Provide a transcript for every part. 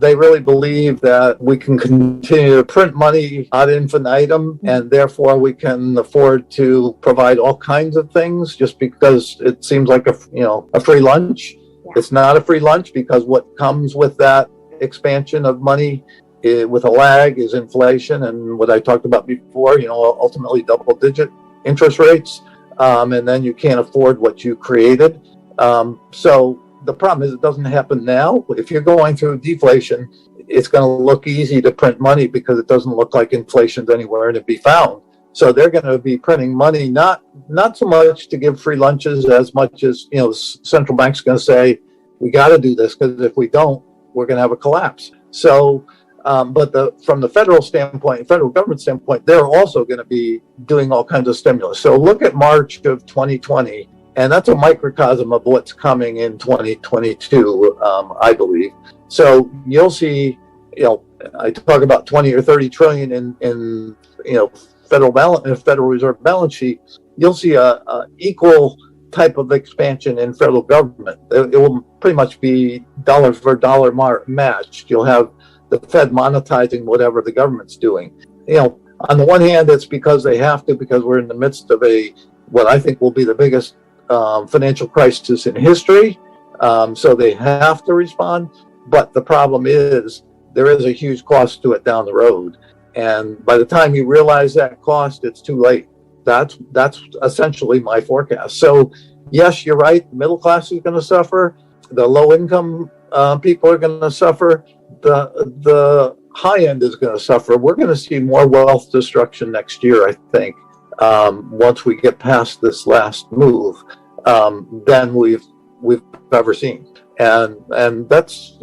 they really believe that we can continue to print money ad infinitum, and therefore we can afford to provide all kinds of things just because it seems like a free lunch. Yeah. It's not a free lunch, because what comes with that expansion of money with a lag is inflation, and what I talked about before, ultimately double-digit interest rates, and then you can't afford what you created. So the problem is it doesn't happen now. If you're going through deflation, it's going to look easy to print money because it doesn't look like inflation's anywhere to be found. So they're going to be printing money, not so much to give free lunches as much as, central bank's going to say, we got to do this, because if we don't, we're going to have a collapse. So, but from the federal government standpoint, they're also going to be doing all kinds of stimulus. So look at March of 2020. And that's a microcosm of what's coming in 2022, I believe. So you'll see, I talk about 20 or 30 trillion in Federal Reserve balance sheet. You'll see a equal type of expansion in federal government. It will pretty much be dollar for dollar matched. You'll have the Fed monetizing whatever the government's doing. On the one hand, it's because they have to, because we're in the midst of what I think will be the biggest financial crisis in history, so they have to respond. But the problem is there is a huge cost to it down the road, and by the time you realize that cost, it's too late. That's essentially my forecast. So yes, you're right, the middle class is going to suffer, the low income people are going to suffer, the high end is going to suffer. We're going to see more wealth destruction next year, I think, once we get past this last move, than we've ever seen, and that's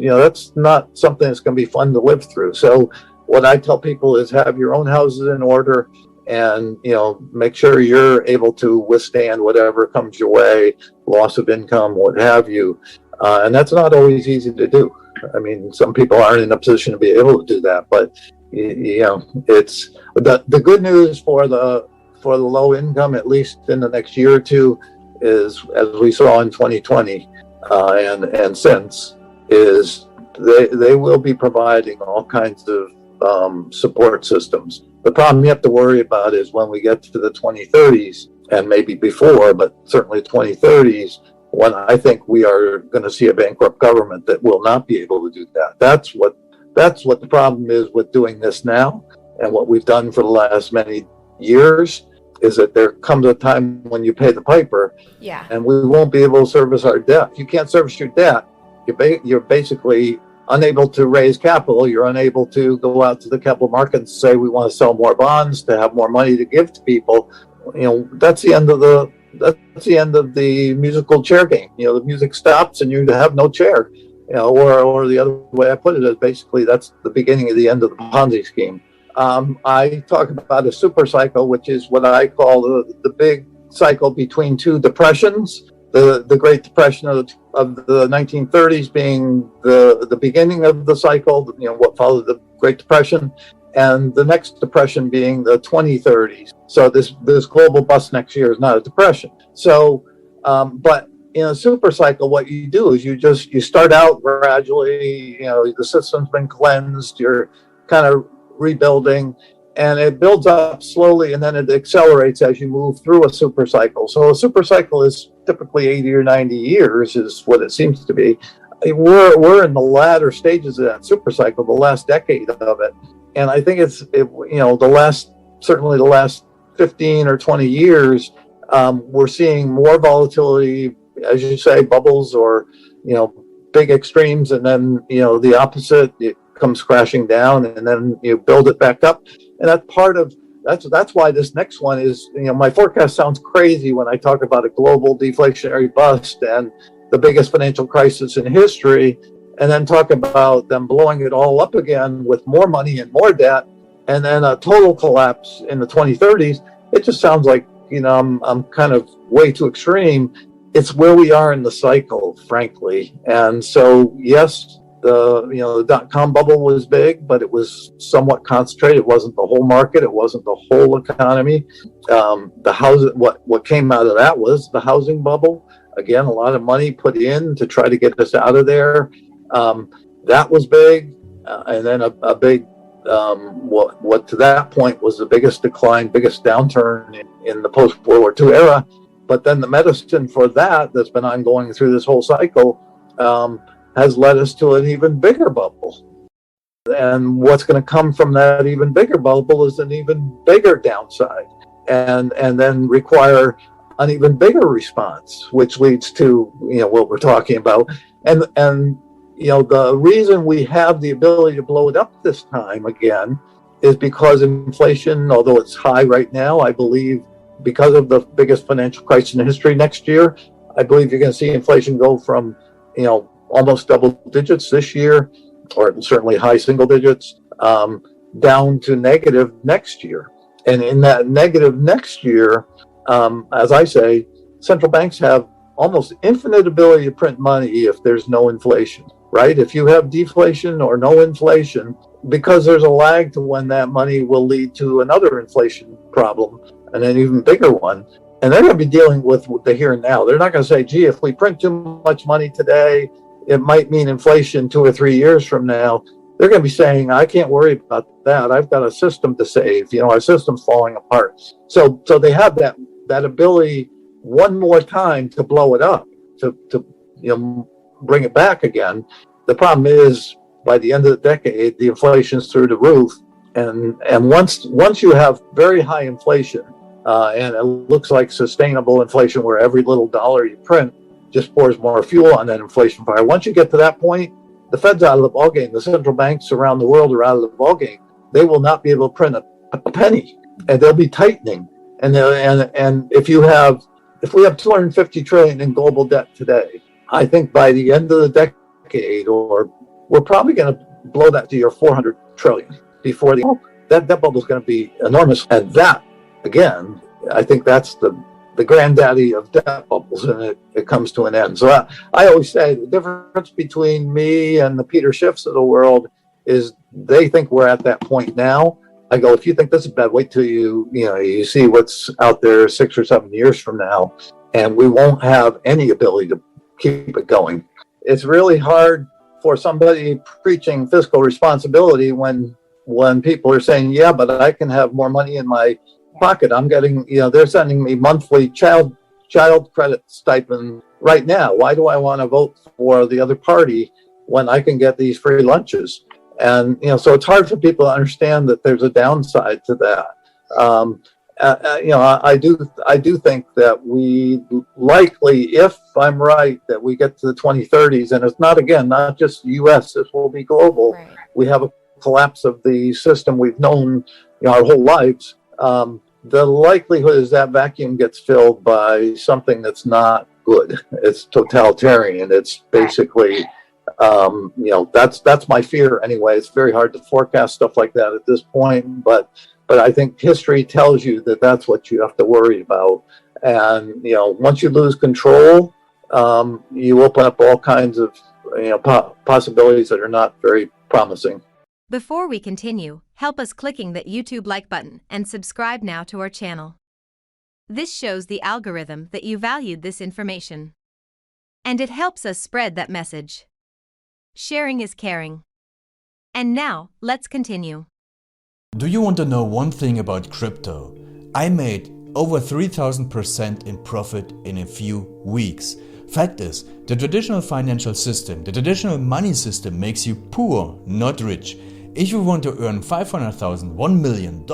not something that's going to be fun to live through. So what I tell people is have your own houses in order, and make sure you're able to withstand whatever comes your way, loss of income, what have you, and that's not always easy to do. I mean, some people aren't in a position to be able to do that, but it's the good news for the low income, at least in the next year or two, is, as we saw in 2020 and since, is they will be providing all kinds of support systems. The problem you have to worry about is when we get to the 2030s, and maybe before, but certainly 2030s, when I think we are going to see a bankrupt government that will not be able to do that. That's what the problem is with doing this now, and what we've done for the last many years is that there comes a time when you pay the piper, and we won't be able to service our debt. If you can't service your debt, you're basically unable to raise capital. You're unable to go out to the capital market and say, we want to sell more bonds to have more money to give to people. That's the end of the musical chair game. The music stops and you have no chair. Or the other way I put it is basically that's the beginning of the end of the Ponzi scheme. I talk about a super cycle, which is what I call the big cycle between two depressions. The Great Depression of the 1930s being the beginning of the cycle, what followed the Great Depression, and the next depression being the 2030s. So this global bust next year is not a depression. So, but in a super cycle, what you do is you start out gradually. The system's been cleansed. You're kind of rebuilding, and it builds up slowly, and then it accelerates as you move through a super cycle. So a super cycle is typically 80 or 90 years, is what it seems to be. We're in the latter stages of that super cycle, the last decade of it, and I think certainly the last 15 or 20 years, we're seeing more volatility, as you say, bubbles or big extremes, and then the opposite. It comes crashing down, and then you build it back up, and that's why this next one is, my forecast sounds crazy when I talk about a global deflationary bust and the biggest financial crisis in history, and then talk about them blowing it all up again with more money and more debt, and then a total collapse in the 2030s. It just sounds like I'm kind of way too extreme. It's where we are in the cycle, frankly. And so yes, the dot-com bubble was big, but it was somewhat concentrated. It wasn't the whole market. It wasn't the whole economy. The housing, what came out of that was the housing bubble. Again, a lot of money put in to try to get us out of there. That was big. and then a big, what to that point was the biggest decline, biggest downturn in the post-World War II era. But then the medicine for that's been ongoing through this whole cycle has led us to an even bigger bubble. And what's going to come from that even bigger bubble is an even bigger downside, and then require an even bigger response, which leads to what we're talking about. And the reason we have the ability to blow it up this time again is because inflation, although it's high right now, I believe because of the biggest financial crisis in history next year, I believe you're going to see inflation go from almost double digits this year, or certainly high single digits, down to negative next year. And in that negative next year, as I say, central banks have almost infinite ability to print money if there's no inflation, right? If you have deflation or no inflation, because there's a lag to when that money will lead to another inflation problem and an even bigger one. And they're going to be dealing with the here and now. They're not going to say, gee, if we print too much money today, it might mean inflation 2 or 3 years from now. They're going to be saying, I can't worry about that. I've got a system to save. Our system's falling apart. So they have that ability one more time to blow it up, to bring it back again. The problem is, by the end of the decade, the inflation's through the roof. And once you have very high inflation, and it looks like sustainable inflation where every little dollar you print just pours more fuel on that inflation fire. Once you get to that point, the Fed's out of the ballgame. The central banks around the world are out of the ballgame. They will not be able to print a penny, and they'll be tightening. And if we have 250 trillion in global debt today, I think by the end of the decade, or we're probably going to blow that to your 400 trillion before that bubble is going to be enormous. And that, again, I think that's the granddaddy of debt bubbles, and it comes to an end. So I always say the difference between me and the Peter Schiffs of the world is they think we're at that point now. I go, if you think this is bad, wait till you see what's out there 6 or 7 years from now, and we won't have any ability to keep it going. It's really hard for somebody preaching fiscal responsibility when people are saying, yeah, but I can have more money in my pocket. I'm getting, they're sending me monthly child credit stipend right now. Why do I want to vote for the other party when I can get these free lunches? And, so it's hard for people to understand that there's a downside to that. I do think that we likely, if I'm right, that we get to the 2030s, and it's not just U.S., this will be global. Right. We have a collapse of the system we've known our whole lives. The likelihood is that vacuum gets filled by something that's not good. It's totalitarian. It's basically, that's my fear anyway. It's very hard to forecast stuff like that at this point, but I think history tells you that that's what you have to worry about. And, once you lose control, you open up all kinds of, possibilities that are not very promising. Before we continue, help us clicking that YouTube like button and subscribe now to our channel. This shows the algorithm that you valued this information. And it helps us spread that message. Sharing is caring. And now, let's continue. Do you want to know one thing about crypto? I made over 3000% in profit in a few weeks. Fact is, the traditional financial system, the traditional money system makes you poor, not rich. If you want to earn $500,000, $1 million,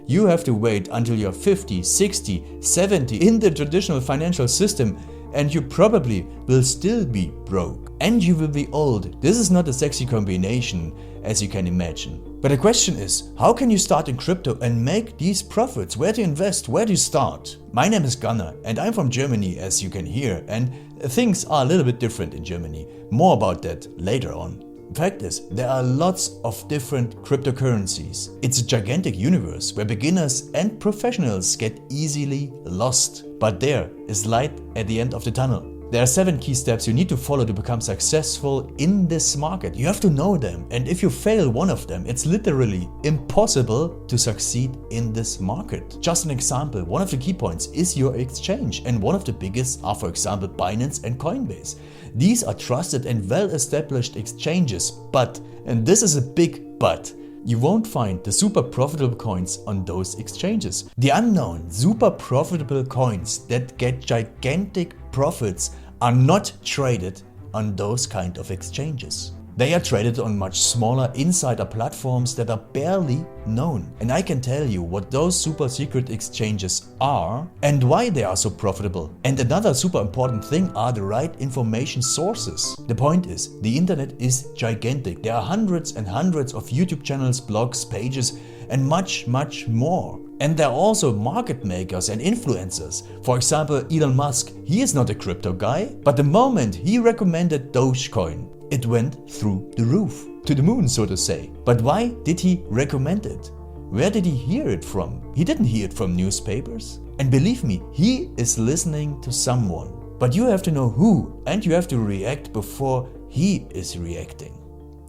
you have to wait until you're 50, 60, 70 in the traditional financial system, and you probably will still be broke. And you will be old. This is not a sexy combination, as you can imagine. But the question is, how can you start in crypto and make these profits? Where to invest? Where to start? My name is Gunnar and I'm from Germany, as you can hear, and things are a little bit different in Germany. More about that later on. Fact is, there are lots of different cryptocurrencies. It's a gigantic universe where beginners and professionals get easily lost. But there is light at the end of the tunnel. There are 7 key steps you need to follow to become successful in this market. You have to know them, and if you fail one of them, it's literally impossible to succeed in this market. Just an example, one of the key points is your exchange, and one of the biggest are, for example, Binance and Coinbase. These are trusted and well-established exchanges, but, and this is a big but, you won't find the super profitable coins on those exchanges. The unknown super profitable coins that get gigantic profits are not traded on those kind of exchanges. They are traded on much smaller insider platforms that are barely known. And I can tell you what those super secret exchanges are and why they are so profitable. And another super important thing are the right information sources. The point is, the internet is gigantic. There are hundreds and hundreds of YouTube channels, blogs, pages, and much more. And there are also market makers and influencers. For example, Elon Musk, he is not a crypto guy, but the moment he recommended Dogecoin, it went through the roof, to the moon, so to say. But why did he recommend it? Where did he hear it from? He didn't hear it from newspapers. And believe me, he is listening to someone. But you have to know who, and you have to react before he is reacting.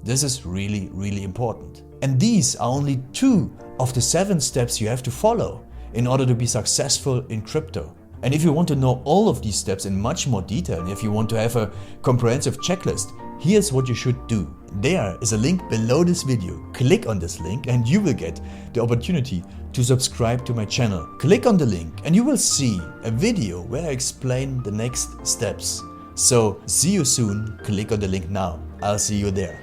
This is really important. And these are only 2 of the 7 steps you have to follow in order to be successful in crypto. And if you want to know all of these steps in much more detail, and if you want to have a comprehensive checklist, here's what you should do. There is a link below this video. Click on this link and you will get the opportunity to subscribe to my channel. Click on the link and you will see a video where I explain the next steps. So see you soon. Click on the link now. I'll see you there.